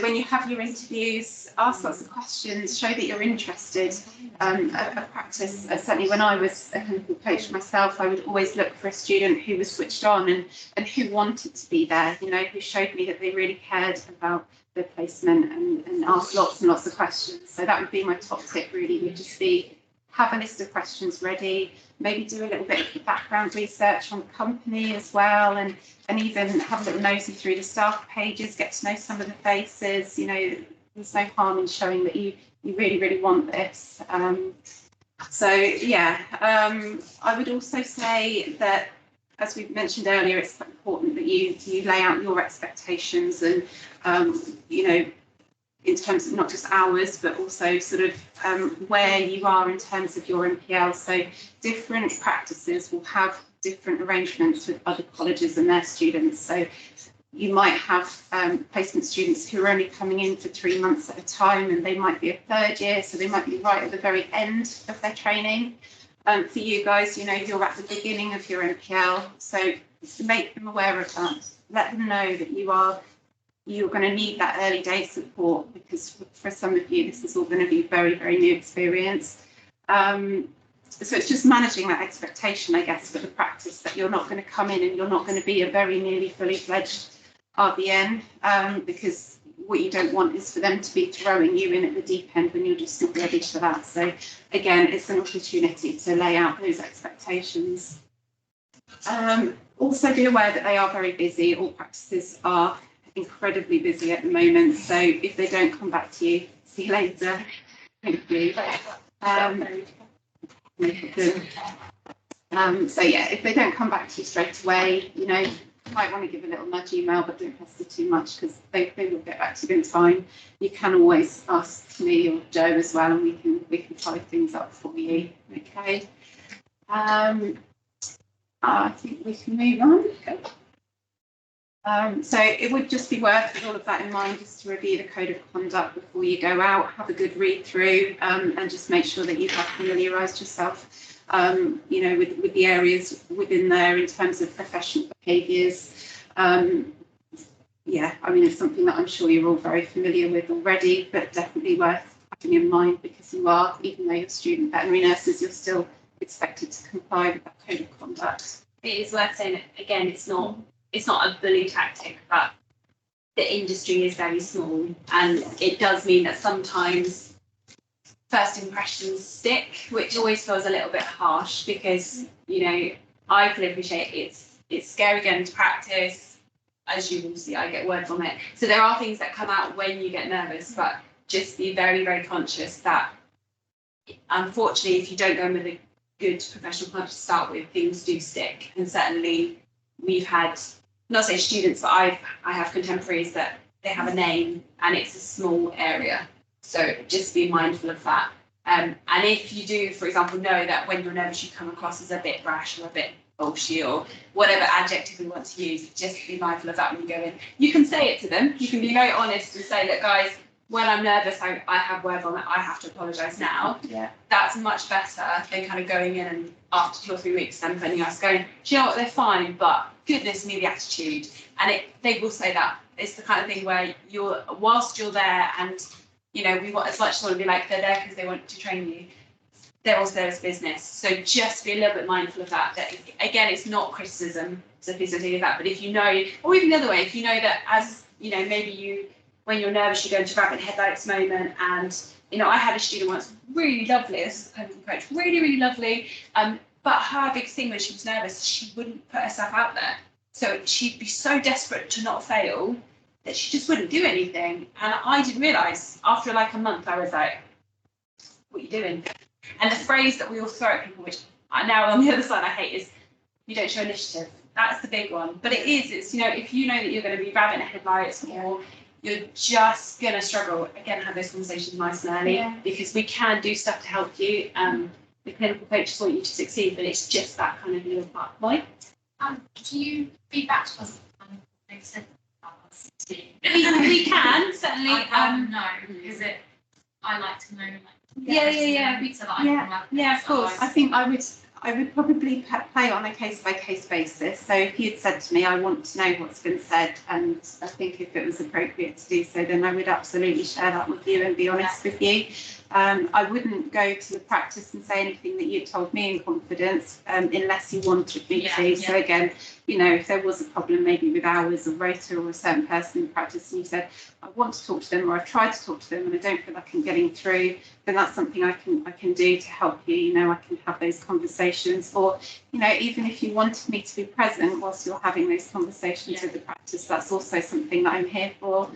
when you have your interviews, ask lots of questions, show that you're interested. A practice, certainly when I was a clinical coach myself, I would always look for a student who was switched on and who wanted to be there, who showed me that they really cared about the placement and asked lots and lots of questions. So that would be my top tip, really, would just be have a list of questions ready, maybe do a little bit of background research on the company as well, and even have a little nosy through the staff pages, get to know some of the faces. There's no harm in showing that you really, really want this. I would also say that, as we mentioned earlier, it's quite important that you lay out your expectations and, in terms of not just hours, but also sort of where you are in terms of your MPL. So different practices will have different arrangements with other colleges and their students. So you might have placement students who are only coming in for 3 months at a time, and they might be a third year, so they might be right at the very end of their training. For you guys, you know, you're at the beginning of your NPL, so make them aware of that. Let them know that you're going to need that early day support, because for some of you, this is all going to be very, very new experience. So it's just managing that expectation, I guess, for the practice, that you're not going to come in and you're not going to be a very nearly fully fledged RBN, because what you don't want is for them to be throwing you in at the deep end when you're just not ready for that. So again, it's an opportunity to lay out those expectations. Also be aware that they are very busy. All practices are incredibly busy at the moment. So if they don't come back to you, see you later. Thank you. So yeah, if they don't come back to you straight away, you know, you might want to give a little nudge email, but don't pester too much, because they will get back to you in time. You can always ask me or Joe as well, and we can tie things up for you. Okay. I think we can move on. So it would just be worth, with all of that in mind, just to review the code of conduct before you go out, have a good read through, and just make sure that you have familiarised yourself, you know, with the areas within there in terms of professional behaviours. Yeah, I mean, it's something that I'm sure you're all very familiar with already, but definitely worth having in mind, because you are, even though you're student veterinary nurses, you're still expected to comply with that code of conduct. It is worth saying that, again, it's not a bully tactic, but the industry is very small, and it does mean that sometimes first impressions stick, which always feels a little bit harsh, because, you know, I fully appreciate it's scary going into practice. As you will see, I get word from it. So there are things that come out when you get nervous, but just be very, very conscious that, unfortunately, if you don't go in with a good professional plan to start with, things do stick. And certainly we've had, not say students, but I have contemporaries that they have a name and it's a small area. So just be mindful of that. And if you do, for example, know that when you're nervous, you come across as a bit rash or a bit bullshit or whatever adjective we want to use, just be mindful of that when you go in. You can say it to them. You can be very honest and say, look, guys, when I'm nervous, I have words on it. I have to apologise now. Yeah. That's much better than kind of going in and after 2 or 3 weeks, then finding us going, do you know what, they're fine, but goodness me, the attitude. And they will say that. It's the kind of thing where whilst you're there, and you know, we want as much as want to be like, they're there because they want to train you, they're also there as business. So just be a little bit mindful of that. That again, it's not criticism, so please don't think of that. But if you know, or even the other way, if you know that, as you know, maybe when you're nervous, you go into rabbit headlights moment, and you know, I had a student once, really lovely. This is the clinical coach, really, really lovely. But her big thing when she was nervous, she wouldn't put herself out there. So she'd be so desperate to not fail that she just wouldn't do anything. And I didn't realise, after like a month, I was like, what are you doing? And the phrase that we all throw at people, which now on the other side I hate, is you don't show initiative. That's the big one. But it's, you know, if you know that you're going to be rabbit headlights or you're just going to struggle, again, have those conversations nice and early, because we can do stuff to help you. The clinical coaches want you to succeed, but it's just that kind of little part. Why? Do you feedback to us? We can, certainly. No, is it, I like to know, like, Yeah, of course. I think I would probably play it on a case-by-case basis. So if you'd said to me, I want to know what's been said, and I think if it was appropriate to do so, then I would absolutely share that with you and be honest with you. I wouldn't go to the practice and say anything that you'd told me in confidence unless you wanted me to. So again, you know, if there was a problem maybe with hours or rota or a certain person in practice and you said, I want to talk to them, or I've tried to talk to them and I don't feel like I'm getting through, then that's something I can do to help you. You know, I can have those conversations, or, you know, even if you wanted me to be present whilst you're having those conversations with the practice, that's also something that I'm here for.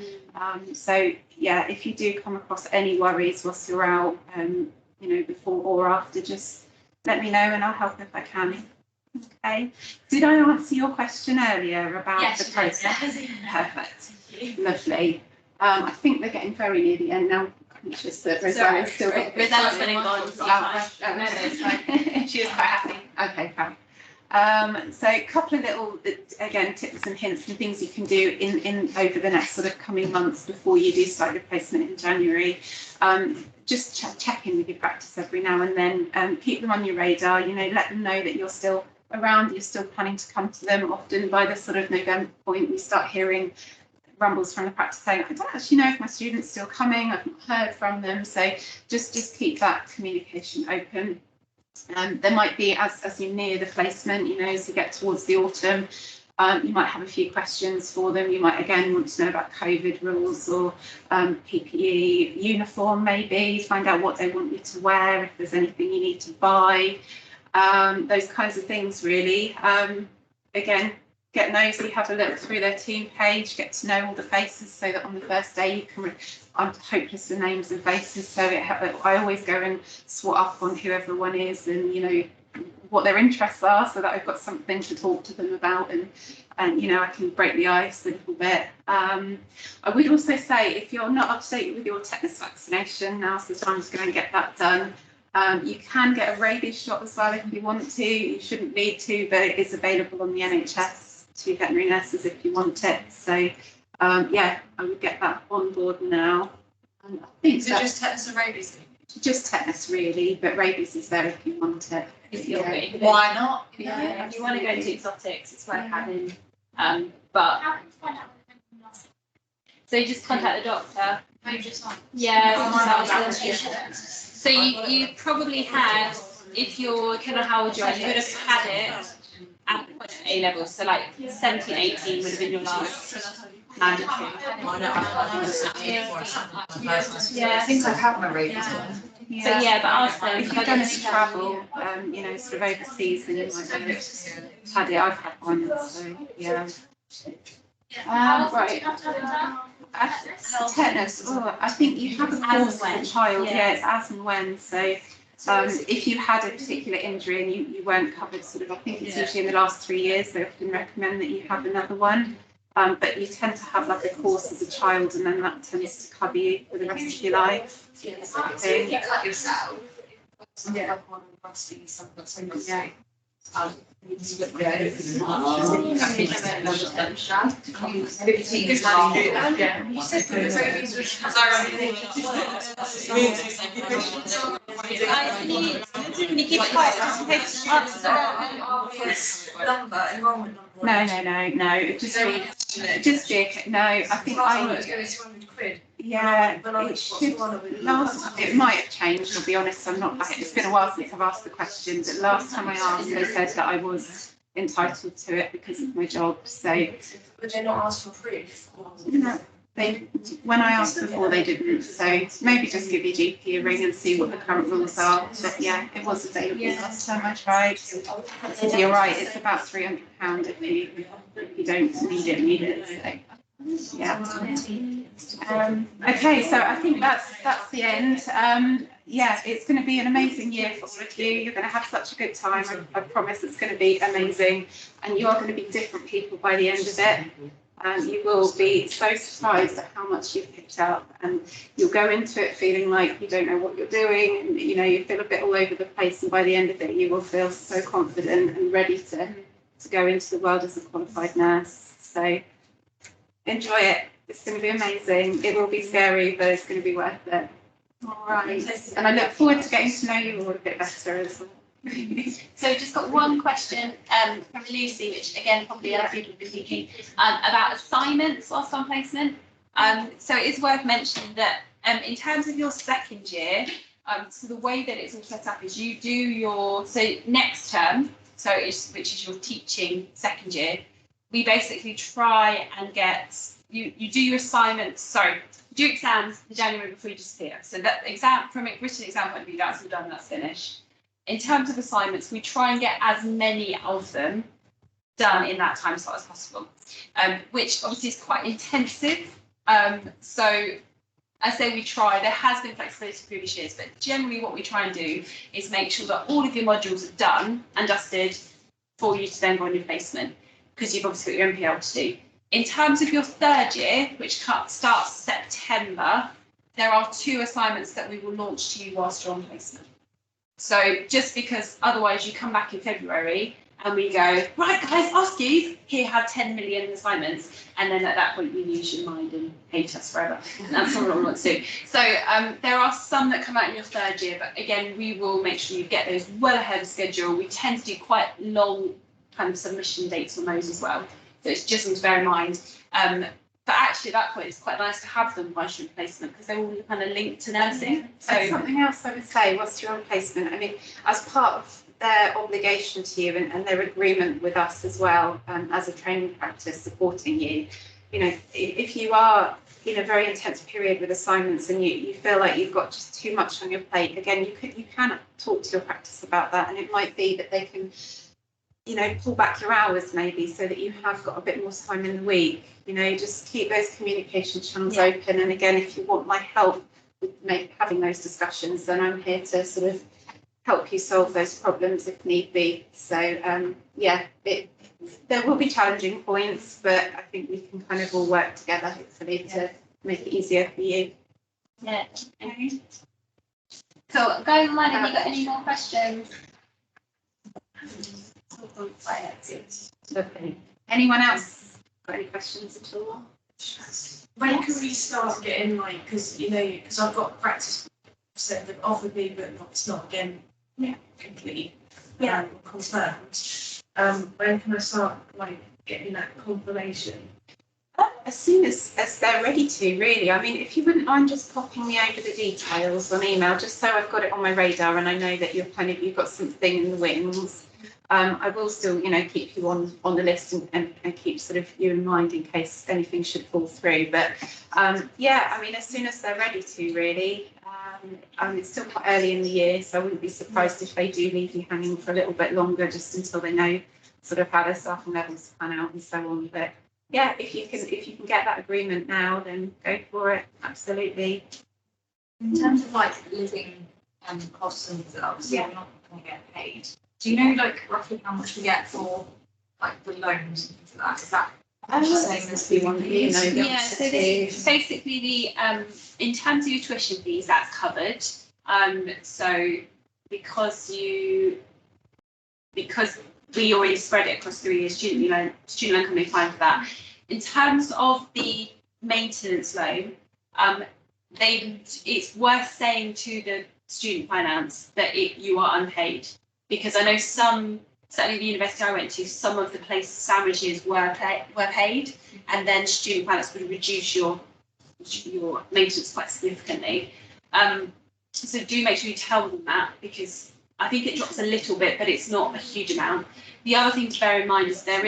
So yeah, if you do come across any worries whilst you're out, you know, before or after, just let me know and I'll help if I can. Okay. Did I answer your question earlier about the process? Perfect. Lovely. I think we're getting very near the end now. Conscious that Rosella's still got Rosella's been gone. She is quite happy. Okay, fine. So a couple of little, again, tips and hints and things you can do in over the next sort of coming months before you do start your placement in January. Just check in with your practice every now and then. Keep them on your radar. You know, let them know that you're still around. You're still planning to come to them. Often by the sort of November point, we start hearing rumbles from the practice saying, I don't actually know if my student's still coming. I've not heard from them. So just keep that communication open. There might be, as you near the placement, you know, as you get towards the autumn, you might have a few questions for them. You might again want to know about COVID rules or PPE, uniform maybe, find out what they want you to wear, if there's anything you need to buy, those kinds of things really. Again, get nosy, have a look through their team page, get to know all the faces so that on the first day you can, I'm hopeless with names and faces, so I always go and swat up on who everyone is and, you know, what their interests are so that I've got something to talk to them about and you know, I can break the ice a little bit. I would also say if you're not up to date with your tetanus vaccination, now's the time to go and get that done. You can get a rabies shot as well if you want to. You shouldn't need to, but it is available on the NHS to veterinary nurses if you want it. So yeah, I would get that on board now. And I think Is it just tetanus and rabies? just tetanus really, but rabies is there if you want it. If Why not? if you want to go to exotics, it's worth having. But so you just contact the doctor. Yeah. So you probably had, if you're kind of how old you are, you would have had it at A level. So like 17, 18 would have been your last mandatory. Yeah, I think I've had my rabies. So yeah, but ask them. If you've done any travel, you know, sort of overseas, then you might have had it. I've had one, so yeah. Right. Tetanus. Oh, I think you have a course as a child. Yeah, it's as and when. So if you had a particular injury and you weren't covered, sort of, I think it's usually in the last 3 years, they often recommend that you have another one. But you tend to have like a course as a child, and then that tends to cover you for the rest of your life. If you cut yourself. Yeah. Yeah. Can you keep it quiet just in case Number, enrollment number. No. Just be okay. No, I think £200. yeah, it should. It might have changed. I'll be honest. It's been a while since I've asked the question, but last time I asked, they said that I was entitled to it because of my job. So. Would they not ask for proof? No. When I asked before, they didn't. So maybe just give your GP a ring and see what the current rules are. But yeah, it was available last time I tried. You're right. It's about £300 if you don't need it. So yeah. Okay, so I think that's the end. Yeah, it's going to be an amazing year for all of you. You're going to have such a good time. I promise it's going to be amazing, and you are going to be different people by the end of it. You will be so surprised at how much you've picked up, and you'll go into it feeling like you don't know what you're doing, and you know, you feel a bit all over the place, and by the end of it you will feel so confident and ready to go into the world as a qualified nurse. So enjoy it. It's going to be amazing. It will be scary, but it's going to be worth it. All right, and I look forward to getting to know you all a bit better as well. So just got one question from Lucy, which again probably other people have been thinking about assignments whilst on placement. So it is worth mentioning that in terms of your second year, so the way that it's all set up is you do your next term, which is your teaching second year. We basically try and get you do your assignments. Do exams in January before you disappear. So that exam, from a written exam point of view, that's all done. That's finished. In terms of assignments, we try and get as many of them done in that time slot as possible, which obviously is quite intensive. So I say we try. There has been flexibility in previous years, but generally what we try and do is make sure that all of your modules are done and dusted for you to then go on your placement, because you've obviously got your MPL to do. In terms of your third year, which starts September, there are 2 assignments that we will launch to you whilst you're on placement. So just because otherwise you come back in February and we go, right guys, OSCEs, here have 10 million assignments, and then at that point you lose your mind and hate us forever. And that's not what we want to do. So there are some that come out in your third year, but again, we will make sure you get those well ahead of schedule. We tend to do quite long kind of submission dates on those as well. So it's just something to bear in mind. But actually, at that point, it's quite nice to have them by student placement because they're all kind of linked to nursing. So something else I would say, whilst you're on placement, I mean, as part of their obligation to you and their agreement with us as well, as a training practice supporting you, you know, if you are in a very intense period with assignments and you feel like you've got just too much on your plate, again, you can talk to your practice about that, and it might be that they can, you know, pull back your hours maybe so that you have got a bit more time in the week. You know, just keep those communication channels open. And again, if you want my help with having those discussions, then I'm here to sort of help you solve those problems if need be. So yeah, there will be challenging points, but I think we can kind of all work together hopefully to make it easier for you. Yeah. Okay. So going online, have you got any more questions? Lovely. Anyone else got any questions at all? When can we start getting like, because you know, because I've got practice set that offered me, but it's not again complete confirmed. When can I start like getting that confirmation? As soon as they're ready to, really. I mean, if you wouldn't mind just popping me over the details on email, just so I've got it on my radar and I know that you've got something in the wings. I will still, you know, keep you on the list and keep sort of you in mind in case anything should fall through. But yeah, I mean, as soon as they're ready to, really. It's still quite early in the year, so I wouldn't be surprised if they do leave you hanging for a little bit longer, just until they know sort of how their staffing levels plan out and so on. But yeah, if you can get that agreement now, then go for it. Absolutely. In terms of like living costs and obviously we're not going to get paid. Do you know like roughly how much we get for like the loans and things like that? Is that Same as the one that you know. Yeah, so basically the in terms of your tuition fees, that's covered. So because we already spread it across 3 years, student loan company fine for that. In terms of the maintenance loan, it's worth saying to the student finance that you are unpaid, because I know certainly the university I went to, some of the place sandwiches were paid, and then student finance would reduce your maintenance quite significantly. So do make sure you tell them that, because I think it drops a little bit, but it's not a huge amount. The other thing to bear in mind is there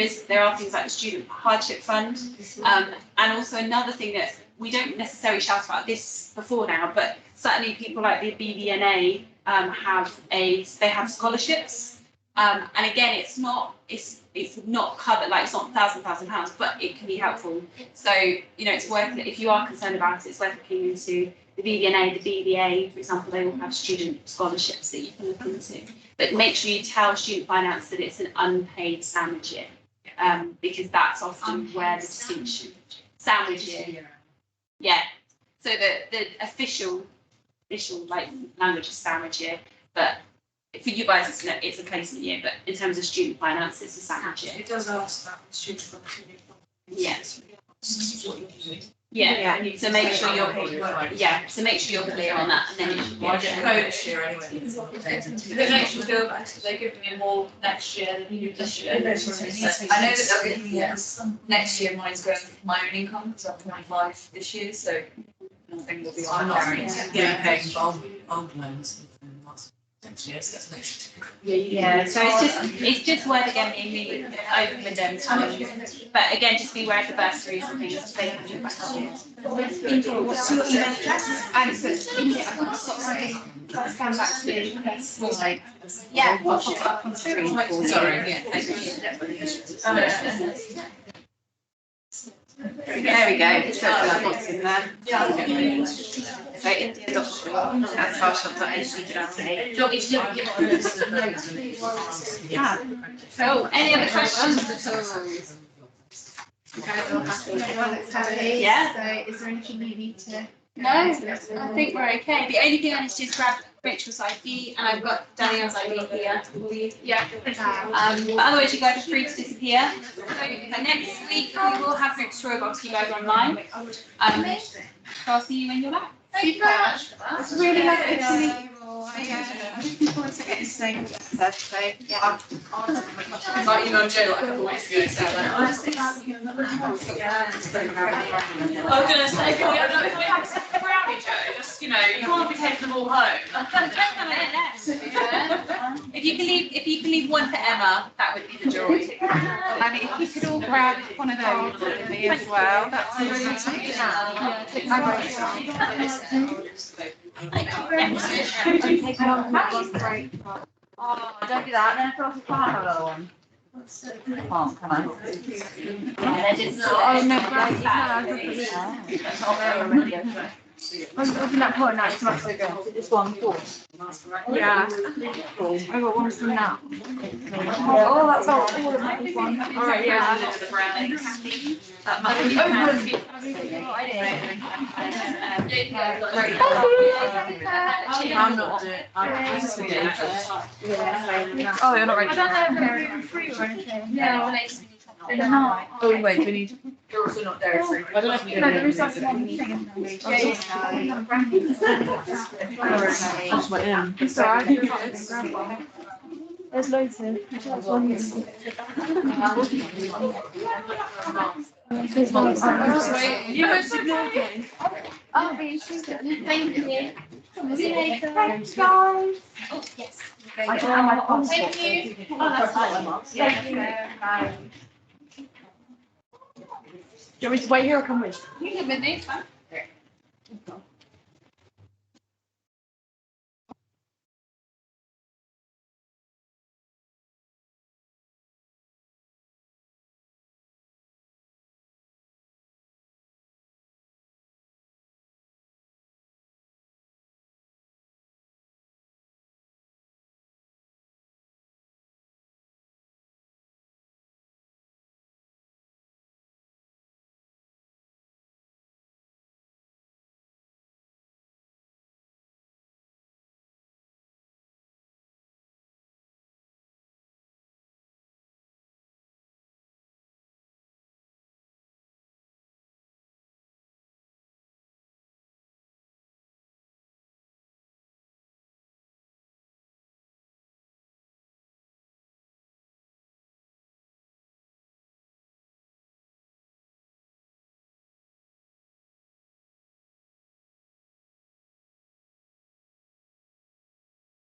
are things like the student hardship fund, and also another thing that we don't necessarily shout about this before now, but certainly people like the BVNA have scholarships. And again, it's not covered, like it's not £1,000, but it can be helpful. So, you know, it's worth it. If you are concerned about it, it's worth looking into the BVNA, the BVA, for example. They all have student scholarships that you can look into. But make sure you tell student finance that it's an unpaid sandwich year, because that's often where the distinction. Sandwich year. Yeah. So the official like language is sandwich year, but for you guys, it's a placement year, but in terms of student finance, it's a sandwich year. It does ask that student function. Yes. What you're doing. Yeah. So make sure you're clear on that, and then Well, I get paid this year anyway. It makes you feel better, they're giving me more next year than you do this year. I know that they'll give me next year. Mine's going for my own income because I'm 25 this year, so nothing will be on. I'm not guarantee. getting paid bulk loans. Yes, that's next. Yeah, so it's just worth again being really open with them. But again, just be aware of the bursaries and things they can do back on. What's your email address? And so it's stand back to the slide. Yeah. Pop it up on the screen for you. Sorry, There we go. It's like what's in there. So India.com and starshop.ac.uk. Do you want me to do it? Yeah. So, any other questions at all? You guys all happy? Everyone looks happy? Yeah. So is there anything you need to No, I think we're okay. The only thing I need to do is grab Rachel's ID, and I've got Danielle's ID here for you. Yeah. But otherwise, you guys are free to disappear. So next week we will have Rick's Story Box for you guys online. So I'll see you when you're back. Thank you very much for that. It's really lovely to meet you all. I'm looking forward to getting to know you better. So, yeah. My email Joe like a couple weeks ago saying like, I was gonna say, can we have a second brownie, Joe? Just, you can't be taking them all home. If you can leave one for Emma, that would be the joy. And if you could all grab one of those for me as well, that's really Oh, don't do that. Then I thought I can't have another one. Can't, can I? Oh, no, open that pot now, it's much bigger. This one, cool. Yeah. I got one from now. Oh, that's all of my one. All right, yeah. That must be. I'm not doing it. Oh, you're not ready. I don't know if they're even free or anything. No. Oh, wait, we need. You're also not dairy free. I don't know if you're No, gonna there is do like one thing. Sorry. There's loads here. You were so good. Thank you. See you later. Thanks, guys. Oh, yes. I don't have my passport. Thank you. Do you want me to wait here or come with? You can with me, it's fine.